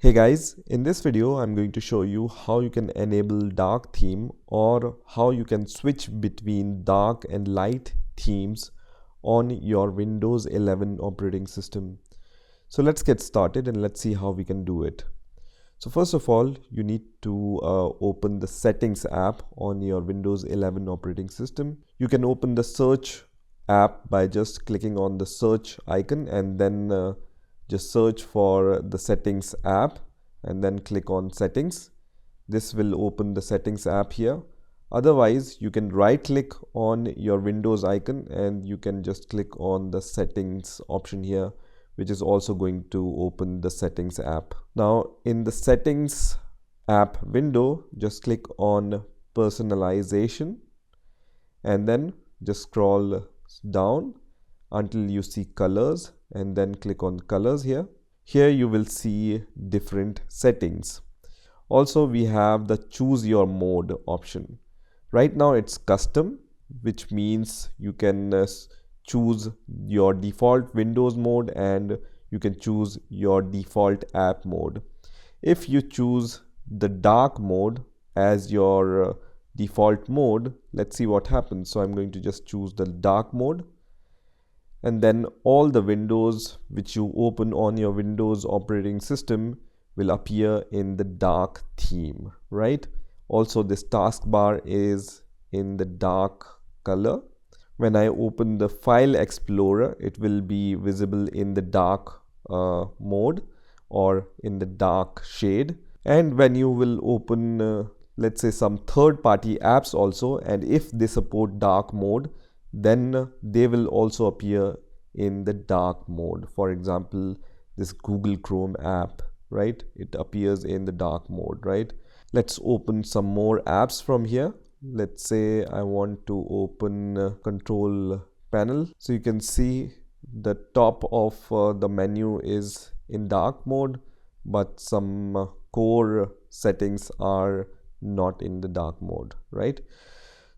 Hey guys, in this video I'm going to show you how you can enable dark theme or how you can switch between dark and light themes on your Windows 11 operating system. So let's get started and let's see how we can do it. So first of all, you need to open the settings app on your Windows 11 operating system. You can open the search app by just clicking on the search icon and then just search for the settings app and then click on settings. This will open the settings app here. Otherwise, you can right click on your Windows icon and you can just click on the settings option here, which is also going to open the settings app. Now in the settings app window, just click on personalization and then just scroll down until you see colors and then click on colors here. Here you will see different settings. Also we have the choose your mode option. Right now it's custom, which means you can choose your default Windows mode and you can choose your default app mode. If you choose the dark mode as your default mode, let's see what happens. So I'm going to just choose the dark mode, and then all the windows which you open on your Windows operating system will appear in the dark theme, right? Also this taskbar is in the dark color. When I open the file explorer, it will be visible in the dark mode or in the dark shade. And when you will open let's say some third-party apps also, and if they support dark mode, then they will also appear in the dark mode. For example, this Google Chrome app, right? It appears in the dark mode, right? Let's open some more apps from here. Let's say I want to open control panel. So you can see the top of the menu is in dark mode, but some core settings are not in the dark mode, right?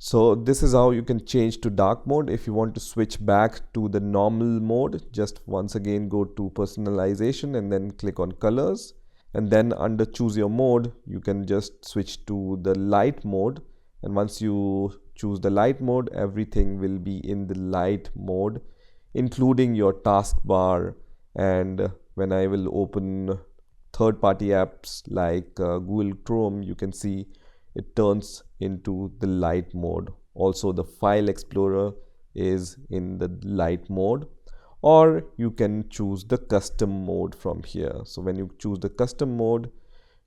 So this is how you can change to dark mode. If you want to switch back to the normal mode, just once again go to personalization and then click on colors, and then under choose your mode you can just switch to the light mode. And once you choose the light mode, everything will be in the light mode, including your taskbar. And when I will open third-party apps like Google Chrome, you can see it turns into the light mode. Also the file explorer is in the light mode, or you can choose the custom mode from here. So when you choose the custom mode,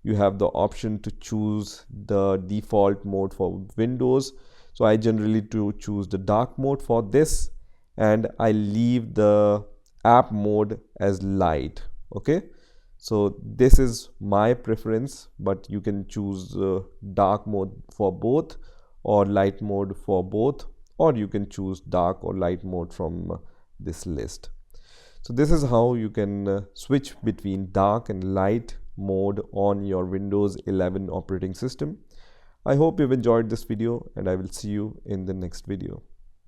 you have the option to choose the default mode for Windows. So I generally choose the dark mode for this, and I leave the app mode as light. Okay, so this is my preference, but you can choose dark mode for both or light mode for both, or you can choose dark or light mode from this list. So this is how you can switch between dark and light mode on your Windows 11 operating system. I hope you've enjoyed this video, and I will see you in the next video.